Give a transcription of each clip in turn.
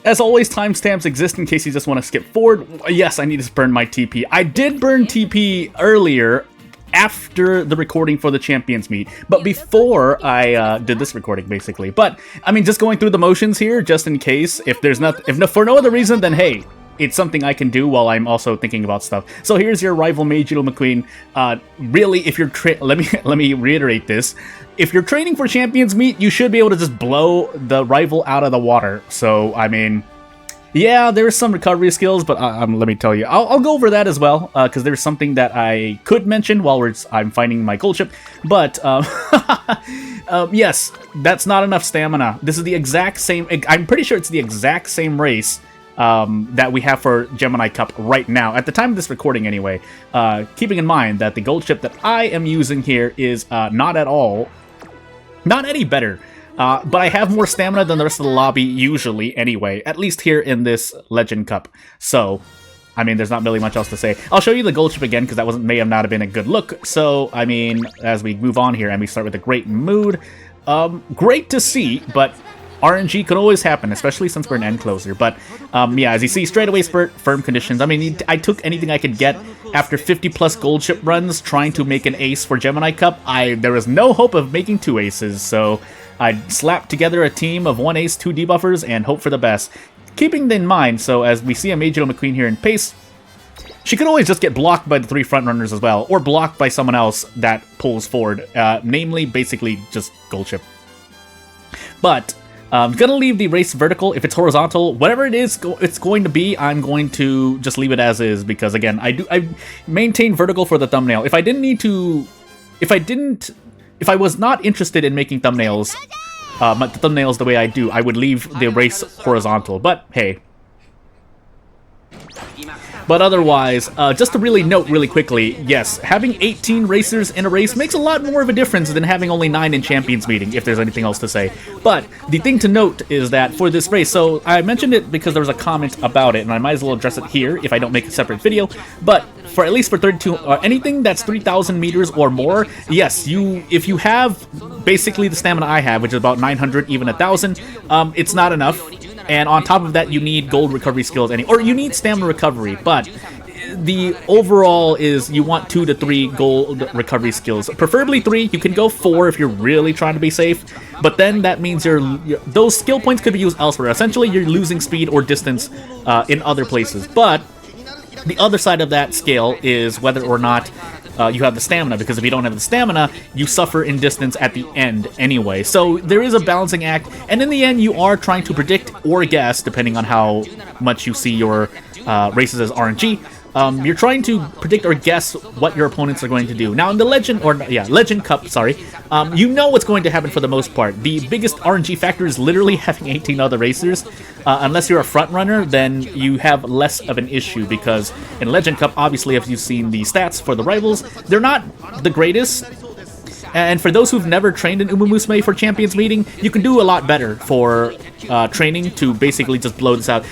As always, timestamps exist in case you just want to skip forward. Yes, I need to burn my TP. I did burn TP earlier after the recording for the Champions Meet, but before I did this recording, basically. But, I mean, just going through the motions here, just in case, if there's not, for no other reason, then hey, it's something I can do while I'm also thinking about stuff. So here's your rival Meijiro McQueen. Really, if you're let me reiterate this. If you're training for Champions Meet, you should be able to just blow the rival out of the water. So, I mean, yeah, there's some recovery skills, but let me tell you, I'll go over that as well, because there's something that I could mention while I'm finding my gold chip. But, yes, that's not enough stamina. This is the exact same, I'm pretty sure it's the exact same race that we have for Gemini Cup right now, at the time of this recording anyway, keeping in mind that the gold chip that I am using here is not any better. But I have more stamina than the rest of the lobby usually anyway, at least here in this Legend Cup. So, I mean, there's not really much else to say. I'll show you the gold chip again because that may have not been a good look. So, I mean, as we move on here and we start with a great mood, great to see, but RNG could always happen, especially since we're an end closer. But, yeah, as you see, straight away Spurt, firm conditions. I mean, I took anything I could get after 50-plus gold chip runs trying to make an ace for Gemini Cup. There was no hope of making 2 aces, so I slapped together a team of 1 ace, 2 debuffers, and hope for the best. Keeping in mind, so as we see a Meijiro McQueen here in pace, she could always just get blocked by the 3 frontrunners as well, or blocked by someone else that pulls forward, namely, basically, just gold chip. But I'm gonna leave the race vertical. If it's horizontal, whatever it is, it's going to be, I'm going to just leave it as is, because again, I maintain vertical for the thumbnail. If I was not interested in making thumbnails, the way I do, I would leave the race horizontal, but hey. But otherwise, just to really note really quickly, yes, having 18 racers in a race makes a lot more of a difference than having only 9 in Champions Meeting, if there's anything else to say. But the thing to note is that for this race, so I mentioned it because there was a comment about it, and I might as well address it here if I don't make a separate video, but at least for 32, anything that's 3,000 meters or more, yes, if you have basically the stamina I have, which is about 900, even 1,000, it's not enough. And on top of that, you need gold recovery skills, or you need stamina recovery, but the overall is you want 2 to 3 gold recovery skills. Preferably 3, you can go 4 if you're really trying to be safe, but then that means those skill points could be used elsewhere. Essentially, you're losing speed or distance in other places, but the other side of that scale is whether or not you have the stamina, because if you don't have the stamina, you suffer in distance at the end anyway. So there is a balancing act, and in the end, you are trying to predict or guess, depending on how much you see your races as RNG. You're trying to predict or guess what your opponents are going to do. Now, in the Legend Cup, sorry, you know what's going to happen for the most part. The biggest RNG factor is literally having 18 other racers. Unless you're a front runner, then you have less of an issue, because in Legend Cup, obviously, if you've seen the stats for the rivals, they're not the greatest. And for those who've never trained in Musume for Champions Meeting, you can do a lot better for training to basically just blow this out.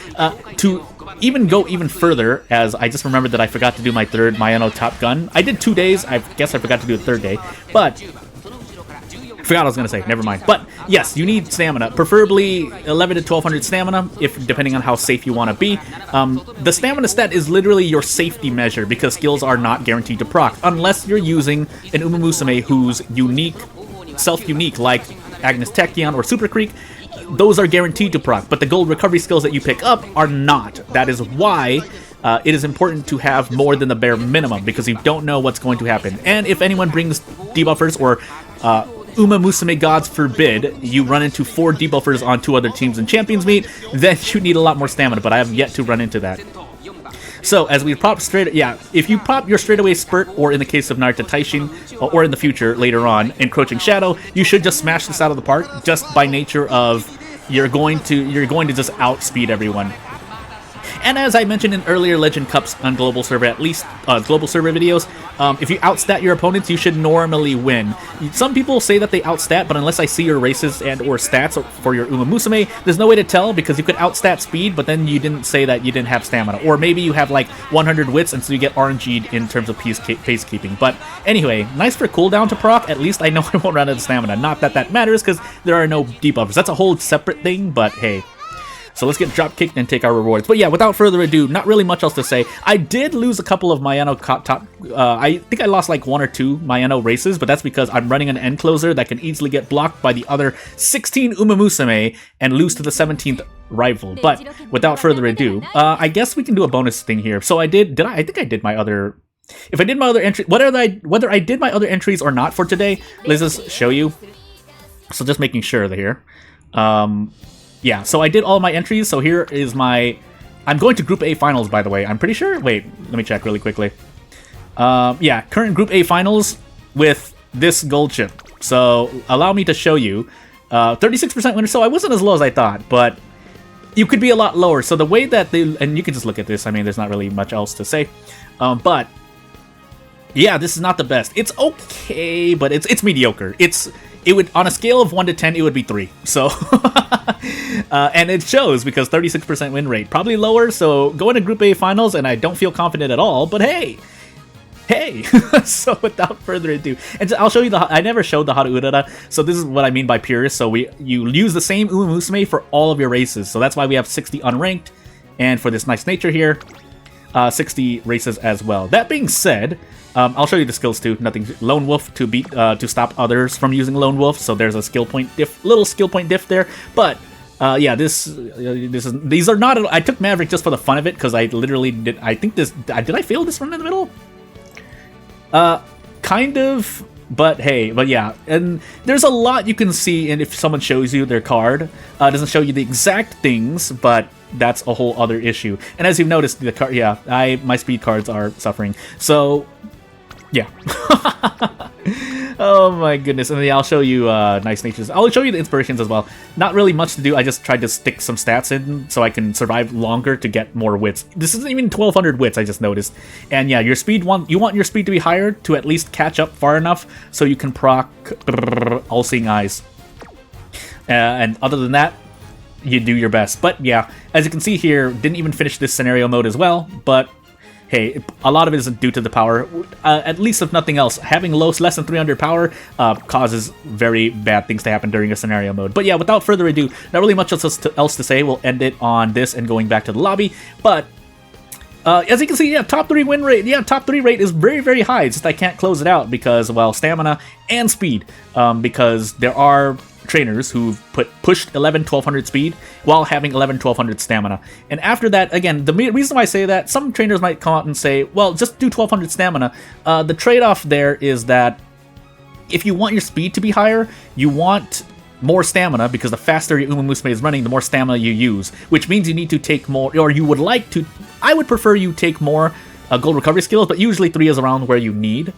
To even go even further, as I just remembered that I forgot to do my 3rd Mayano Top Gun. I did 2 days, I guess I forgot to do the 3rd day, but I forgot what I was going to say, never mind. But yes, you need stamina, preferably 11 to 1200 stamina, depending on how safe you want to be. The stamina stat is literally your safety measure, because skills are not guaranteed to proc, unless you're using an Musume who's self-unique, like Agnes Tachyon or Super Creek. Those are guaranteed to proc, but the gold recovery skills that you pick up are not. That is why it is important to have more than the bare minimum, because you don't know what's going to happen. And if anyone brings debuffers, or Musume gods forbid, you run into 4 debuffers on 2 other teams in Champions Meet, then you need a lot more stamina, but I have yet to run into that. So, as we pop if you pop your straightaway Spurt, or in the case of Naruto Taishin, or in the future, later on, Encroaching Shadow, you should just smash this out of the park, just by nature of you're going to just outspeed everyone. And as I mentioned in earlier Legend Cups on global server, at least global server videos, if you outstat your opponents, you should normally win. Some people say that they outstat, but unless I see your races and or stats for your Musume, there's no way to tell, because you could outstat speed, but then you didn't say that you didn't have stamina. Or maybe you have like 100 wits, and so you get RNG'd in terms of pace keeping. But anyway, nice for cooldown to proc. At least I know I won't run out of stamina. Not that that matters, because there are no debuffers. That's a whole separate thing, but hey. So let's get drop kicked and take our rewards. But yeah, without further ado, not really much else to say. I did lose a couple of Mayano top. I think I lost like 1 or 2 Mayano races, but that's because I'm running an end closer that can easily get blocked by the other 16 Musume and lose to the 17th rival. But without further ado, I guess we can do a bonus thing here. So I think I did my other. If I did my other entry, whether I did my other entries or not for today, let's just show you. So just making sure that here. Yeah, so I did all my entries, so here is my... I'm going to Group A Finals, by the way. I'm pretty sure... Wait, let me check really quickly. Yeah, current Group A Finals with this gold chip. So, allow me to show you. 36% winner, so I wasn't as low as I thought, but you could be a lot lower. So the way that they... And you can just look at this. I mean, there's not really much else to say. But... Yeah, this is not the best. It's okay, but it's mediocre. It would, on a scale of 1 to 10, it would be 3. So, and it shows because 36% win rate, probably lower. So going to Group A Finals, and I don't feel confident at all. But hey. So without further ado, and I'll show you I never showed the Haru Urara. So this is what I mean by purist. So you use the same Musume for all of your races. So that's why we have 60 unranked, and for this nice nature here, 60 races as well. That being said. I'll show you the skills too. Nothing. Lone Wolf to beat to stop others from using Lone Wolf. So there's a skill point diff, little skill point diff there. But yeah, these are not. I took Maverick just for the fun of it because I literally did. I think this. Did I fail this run in the middle? Kind of. But hey, but yeah, and there's a lot you can see, and if someone shows you their card, it doesn't show you the exact things, but that's a whole other issue. And as you've noticed, the card, yeah, my speed cards are suffering. So. Yeah. Oh my goodness. And then I'll show you nice natures. I'll show you the inspirations as well. Not really much to do. I just tried to stick some stats in so I can survive longer to get more wits. This isn't even 1200 wits, I just noticed. And yeah, your speed you want your speed to be higher to at least catch up far enough so you can proc All-Seeing Eyes. And other than that, you do your best. But yeah, as you can see here, didn't even finish this scenario mode as well, but hey, a lot of it is due to the power. At least if nothing else, having less than 300 power causes very bad things to happen during a scenario mode. But yeah, without further ado, not really much else to say. We'll end it on this and going back to the lobby. But as you can see, yeah, top 3 win rate. Yeah, top 3 rate is very, very high. It's just I can't close it out because, well, stamina and speed. Because there are trainers who've pushed 1200 speed while having 1200 stamina. And after that, again, the reason why I say that, some trainers might come out and say, well, just do 1200 stamina. The trade-off there is that if you want your speed to be higher, you want more stamina, because the faster your Musume is running, the more stamina you use, which means you need to take more, or you would like to, I would prefer you take more gold recovery skills, but usually 3 is around where you need.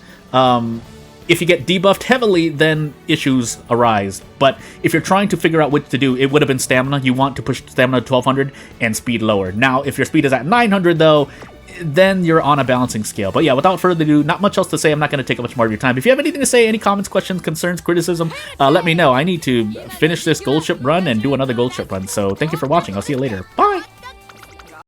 If you get debuffed heavily, then issues arise. But if you're trying to figure out what to do, it would have been stamina. You want to push stamina to 1200 and speed lower. Now, if your speed is at 900, though, then you're on a balancing scale. But yeah, without further ado, not much else to say. I'm not going to take up much more of your time. If you have anything to say, any comments, questions, concerns, criticism, let me know. I need to finish this gold ship run and do another gold ship run. So thank you for watching. I'll see you later. Bye!